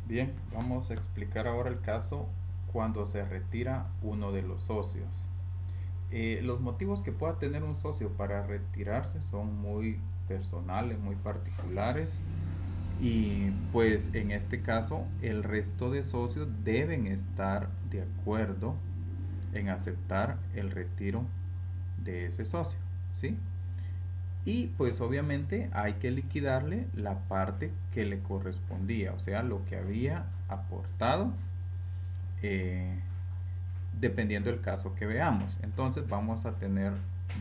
Bien, vamos a explicar ahora el caso cuando se retira uno de los socios. Los motivos que pueda tener un socio para retirarse son muy personales, muy particulares y pues en este caso el resto de socios deben estar de acuerdo en aceptar el retiro de ese socio, ¿sí? Y pues obviamente hay que liquidarle la parte que le correspondía, o sea, lo que había aportado, eh, dependiendo del caso que veamos. Entonces vamos a tener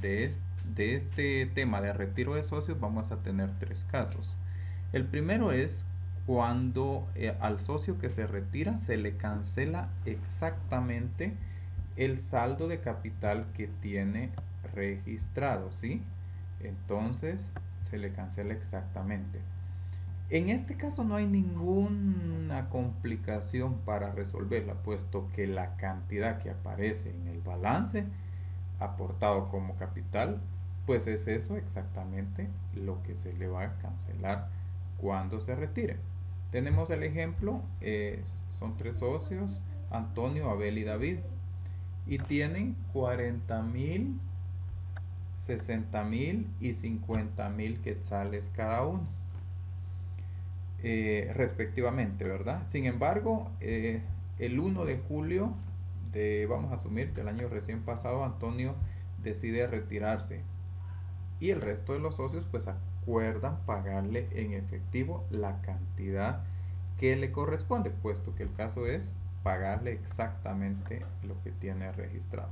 de este tema de retiro de socios, vamos a tener tres casos. El primero es cuando al socio que se retira se le cancela exactamente el saldo de capital que tiene registrado, ¿sí? Entonces se le cancela exactamente. En este caso no hay ninguna complicación para resolverla, puesto que la cantidad que aparece en el balance aportado como capital, pues es eso exactamente lo que se le va a cancelar cuando se retire. Tenemos el ejemplo, son tres socios, Antonio, Abel y David, y tienen 40,000, 60,000 y 50,000 quetzales cada uno, respectivamente, ¿verdad? Sin embargo, el 1 de julio vamos a asumir, del año recién pasado, Antonio decide retirarse y el resto de los socios pues acuerdan pagarle en efectivo la cantidad que le corresponde, puesto que el caso es pagarle exactamente lo que tiene registrado.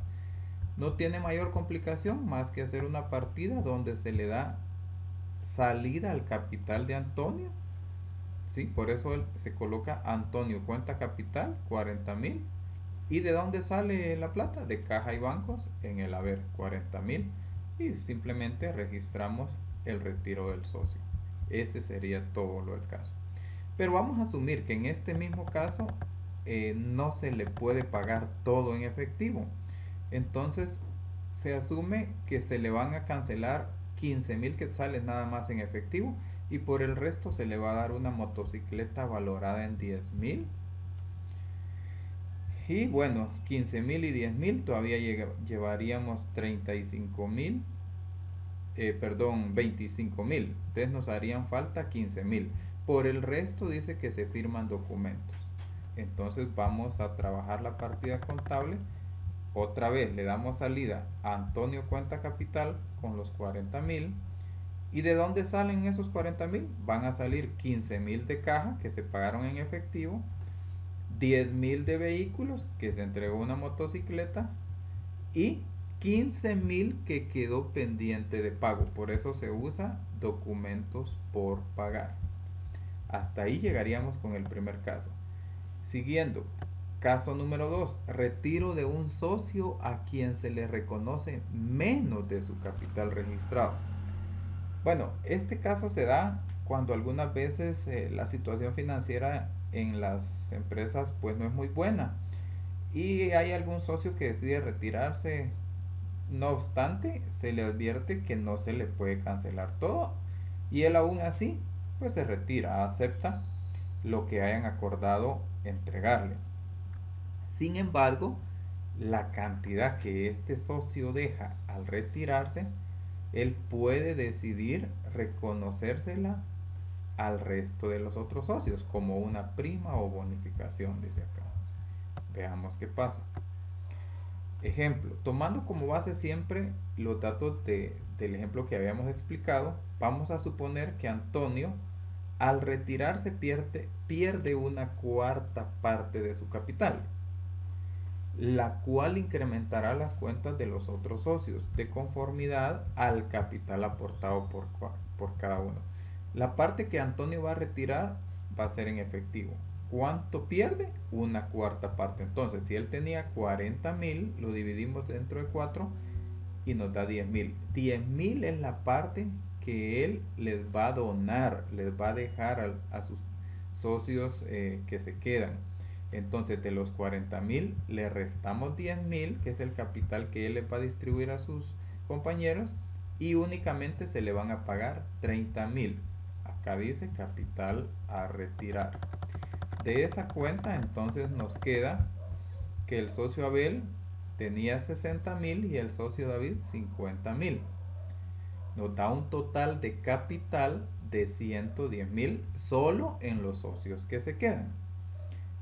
No tiene mayor complicación más que hacer una partida donde se le da salida al capital de Antonio. ¿Sí? Por eso se coloca Antonio cuenta capital 40,000. ¿Y de dónde sale la plata? De caja y bancos en el haber 40,000. Y simplemente registramos el retiro del socio. Ese sería todo lo del caso. Pero vamos a asumir que en este mismo caso no se le puede pagar todo en efectivo. Entonces se asume que se le van a cancelar 15,000 quetzales nada más en efectivo y por el resto se le va a dar una motocicleta valorada en 10,000. Y bueno, 15,000 y 10,000 todavía llevaríamos 35,000, perdón, 25,000. Entonces nos harían falta 15,000. Por el resto dice que se firman documentos. Entonces vamos a trabajar la partida contable. Otra vez le damos salida a Antonio cuenta capital con los 40,000. ¿Y de dónde salen esos 40,000? Van a salir 15,000 de caja que se pagaron en efectivo, 10,000 de vehículos que se entregó una motocicleta y 15,000 que quedó pendiente de pago. Por eso se usa documentos por pagar. Hasta ahí llegaríamos con el primer caso. Siguiendo, caso número 2, retiro de un socio a quien se le reconoce menos de su capital registrado. Bueno, este caso se da cuando algunas veces la situación financiera en las empresas pues no es muy buena y hay algún socio que decide retirarse. No obstante, se le advierte que no se le puede cancelar todo y él aún así pues se retira, acepta lo que hayan acordado entregarle. Sin embargo, la cantidad que este socio deja al retirarse, él puede decidir reconocérsela al resto de los otros socios como una prima o bonificación, dice acá. Veamos qué pasa. Ejemplo, tomando como base siempre los datos del ejemplo que habíamos explicado, vamos a suponer que Antonio al retirarse pierde una cuarta parte de su capital, la cual incrementará las cuentas de los otros socios de conformidad al capital aportado por cada uno. La parte que Antonio va a retirar va a ser en efectivo. ¿Cuánto pierde? Una cuarta parte. Entonces, si él tenía 40,000, lo dividimos dentro de 4 y nos da 10,000. 10,000 es la parte que él les va a donar, les va a dejar a sus socios que se quedan. Entonces de los 40,000 le restamos 10,000, que es el capital que él le va a distribuir a sus compañeros, y únicamente se le van a pagar 30,000. Acá dice capital a retirar. de esa cuenta entonces nos queda que el socio Abel tenía 60,000 y el socio David 50,000. Nos da un total de capital de 110,000 solo en los socios que se quedan.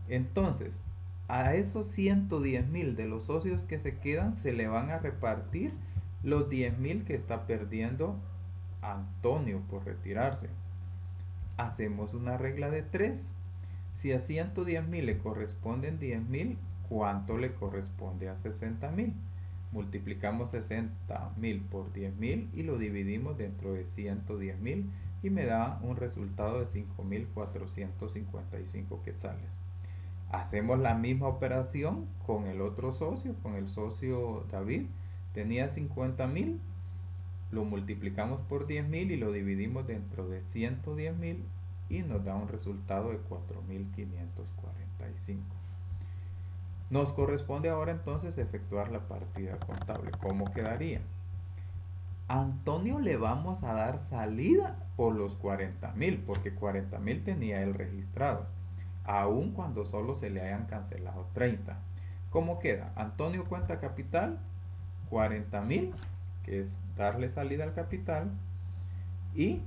Entonces, a esos 110,000 de los socios que se quedan se le van a repartir los 10,000 que está perdiendo Antonio por retirarse. Hacemos una regla de 3. Si a 110,000 le corresponden 10,000, ¿cuánto le corresponde a 60,000? Multiplicamos 60,000 por 10,000 y lo dividimos dentro de 110,000 y me da un resultado de 5,455 quetzales. Hacemos la misma operación con el otro socio, con el socio David. Tenía 50,000, lo multiplicamos por 10,000 y lo dividimos dentro de 110,000 y nos da un resultado de 4,545. Nos corresponde ahora entonces efectuar la partida contable. ¿Cómo quedaría? A Antonio le vamos a dar salida por los 40,000, porque 40,000 tenía él registrados, aun cuando solo se le hayan cancelado 30. ¿Cómo queda? Antonio cuenta capital, 40,000, que es darle salida al capital, y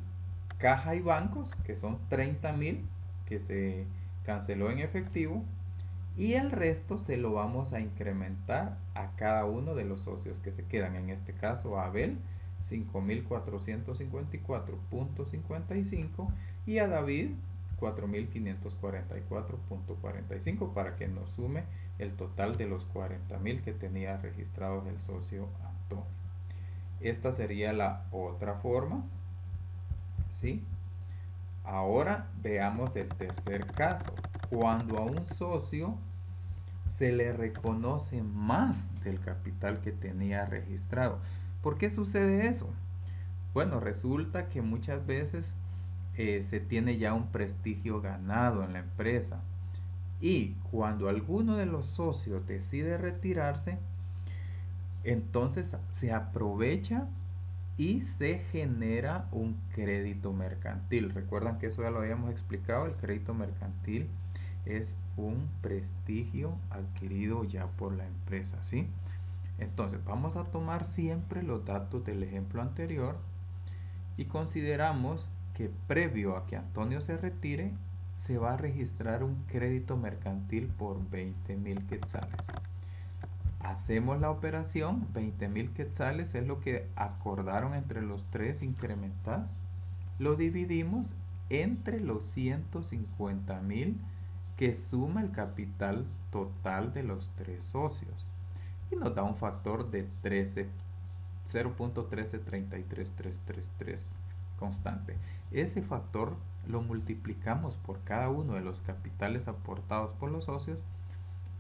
caja y bancos, que son 30,000, que se canceló en efectivo, y el resto se lo vamos a incrementar a cada uno de los socios que se quedan. En este caso a Abel 5,454.55 y a David 4,544.45 para que nos sume el total de los 40,000 que tenía registrados el socio Antonio. Esta sería la otra forma, ¿sí? Ahora veamos el tercer caso. Cuando a un socio se le reconoce más del capital que tenía registrado. ¿Por qué sucede eso? Bueno, resulta que muchas veces se tiene ya un prestigio ganado en la empresa y cuando alguno de los socios decide retirarse, entonces se aprovecha y se genera un crédito mercantil. Recuerdan que eso ya lo habíamos explicado. El crédito mercantil es un prestigio adquirido ya por la empresa, ¿sí? Entonces vamos a tomar siempre los datos del ejemplo anterior y consideramos que previo a que Antonio se retire se va a registrar un crédito mercantil por 20,000 quetzales. Hacemos la operación, 20,000 quetzales es lo que acordaron entre los tres incrementar. Lo dividimos entre los 150,000 que suma el capital total de los tres socios. Y nos da un factor de 0.1333333 constante. Ese factor lo multiplicamos por cada uno de los capitales aportados por los socios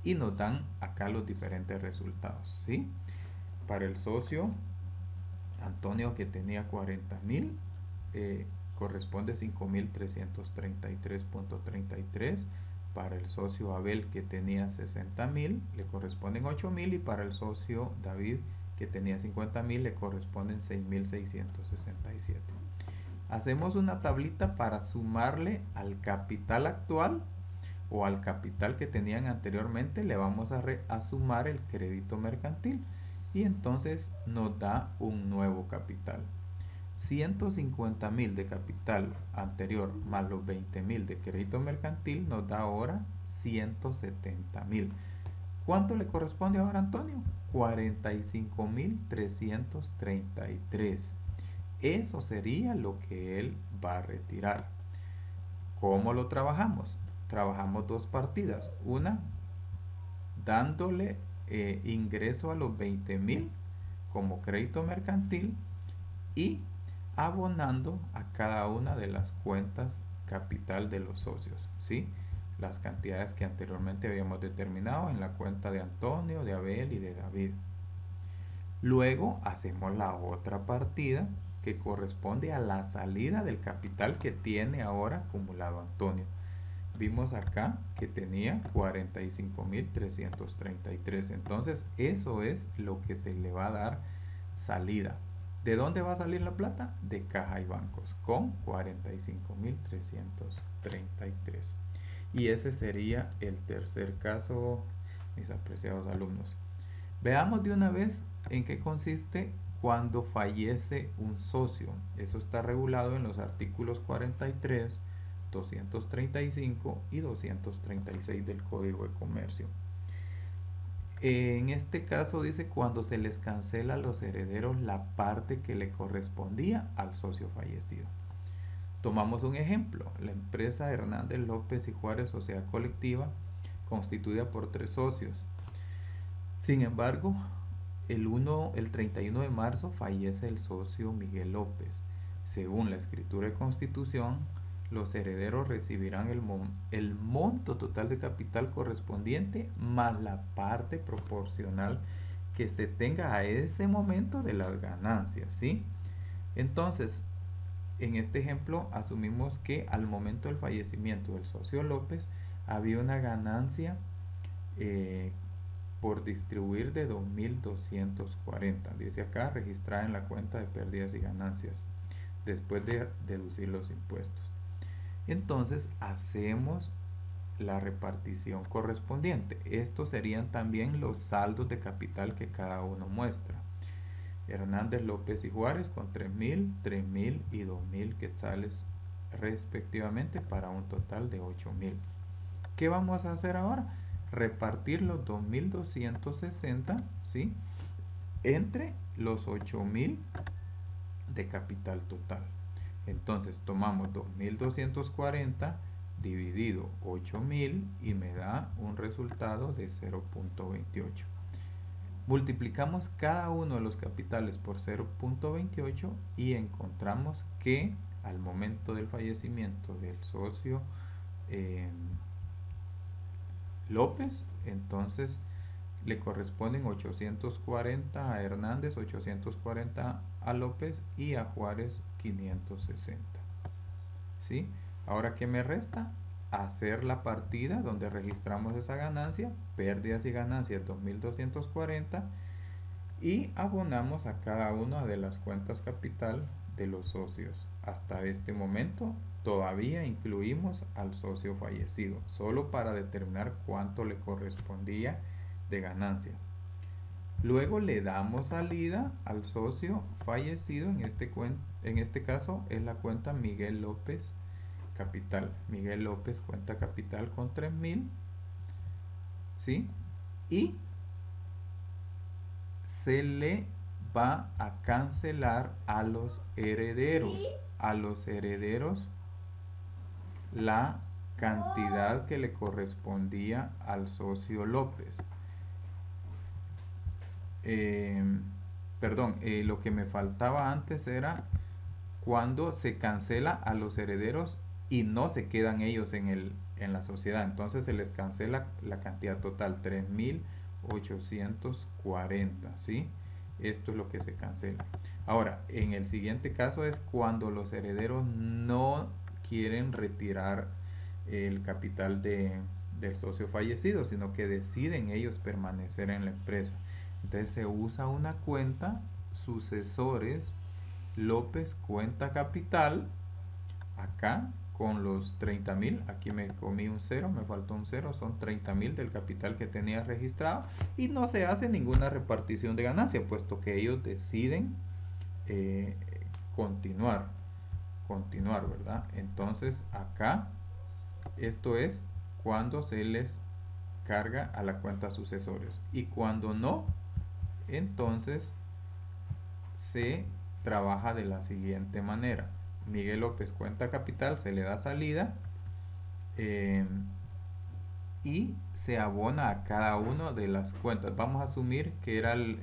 y nos dan acá los diferentes resultados, ¿sí? Para el socio Antonio, que tenía 40,000, corresponde 5,333.33. Para el socio Abel, que tenía 60,000, le corresponden 8,000, y para el socio David, que tenía 50,000, le corresponden 6,667. Hacemos una tablita para sumarle al capital actual o al capital que tenían anteriormente, le vamos a sumar el crédito mercantil y entonces nos da un nuevo capital. 150,000 de capital anterior más los 20,000 de crédito mercantil nos da ahora 170,000. ¿Cuánto le corresponde ahora a Antonio? 45,333. Eso sería lo que él va a retirar. ¿Cómo lo trabajamos? Trabajamos dos partidas. Una, dándole ingreso a los 20,000 como crédito mercantil y abonando a cada una de las cuentas capital de los socios, ¿sí? Las cantidades que anteriormente habíamos determinado en la cuenta de Antonio, de Abel y de David. Luego hacemos la otra partida que corresponde a la salida del capital que tiene ahora acumulado Antonio. Vimos acá que tenía 45,333. Entonces eso es lo que se le va a dar salida. ¿De dónde va a salir la plata? De caja y bancos, con 45,333. Y ese sería el tercer caso, mis apreciados alumnos. Veamos de una vez en qué consiste cuando fallece un socio. Eso está regulado en los artículos 43, 235 y 236 del Código de Comercio. En este caso dice cuando se les cancela a los herederos la parte que le correspondía al socio fallecido. Tomamos un ejemplo, la empresa Hernández López y Juárez Sociedad Colectiva, constituida por 3 socios. Sin embargo, el 31 de marzo fallece el socio Miguel López. Según la escritura de constitución, los herederos recibirán el monto total de capital correspondiente más la parte proporcional que se tenga a ese momento de las ganancias, ¿sí? Entonces, en este ejemplo asumimos que al momento del fallecimiento del socio López había una ganancia por distribuir de 2.240, dice acá, registrada en la cuenta de pérdidas y ganancias, después de deducir los impuestos. Entonces hacemos la repartición correspondiente. Estos serían también los saldos de capital que cada uno muestra. Hernández López y Juárez con 3.000, 3.000 y 2.000 quetzales respectivamente, para un total de 8.000. ¿Qué vamos a hacer ahora? Repartir los 2.260, ¿sí?, entre los 8.000 de capital total. Entonces tomamos 2.240 dividido 8.000 y me da un resultado de 0.28. Multiplicamos cada uno de los capitales por 0.28 y encontramos que al momento del fallecimiento del socio López, entonces le corresponden 840 a Hernández, 840 a López y a Juárez 560. ¿Sí? Ahora, ¿qué me resta? Hacer la partida donde registramos esa ganancia, pérdidas y ganancias 2.240, y abonamos a cada una de las cuentas capital de los socios. Hasta este momento todavía incluimos al socio fallecido, solo para determinar cuánto le correspondía de ganancia. Luego le damos salida al socio fallecido, en este caso es la cuenta Miguel López Capital. Miguel López cuenta capital con 3.000, ¿sí? Y se le va a cancelar a los herederos. A los herederos la cantidad que le correspondía al socio López. Lo que me faltaba antes era cuando se cancela a los herederos y no se quedan ellos en la sociedad. Entonces se les cancela la cantidad total, 3.840, ¿sí? Esto es lo que se cancela. Ahora, en el siguiente caso es cuando los herederos no quieren retirar el capital del socio fallecido, sino que deciden ellos permanecer en la empresa. Entonces se usa una cuenta sucesores López cuenta capital, acá con los 30.000, aquí me comí un 0, me faltó un 0, son 30.000 del capital que tenía registrado, y no se hace ninguna repartición de ganancia, puesto que ellos deciden continuar, ¿verdad? Entonces acá, esto es cuando se les carga a la cuenta sucesores, y cuando no, entonces se trabaja de la siguiente manera. Miguel López cuenta capital, se le da salida y se abona a cada una de las cuentas. Vamos a asumir que eran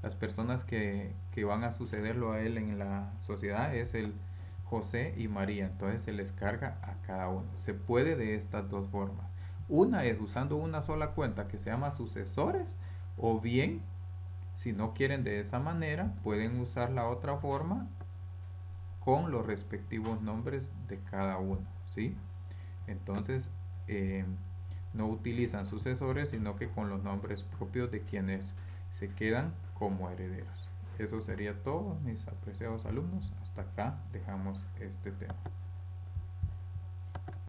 las personas que van a sucederlo a él en la sociedad, es el José y María. Entonces se les carga a cada uno. Se puede de estas dos formas. Una es usando una sola cuenta que se llama sucesores, o bien, si no quieren de esa manera, pueden usar la otra forma con los respectivos nombres de cada uno, ¿sí? Entonces, no utilizan sucesores, sino que con los nombres propios de quienes se quedan como herederos. Eso sería todo, mis apreciados alumnos. Hasta acá dejamos este tema.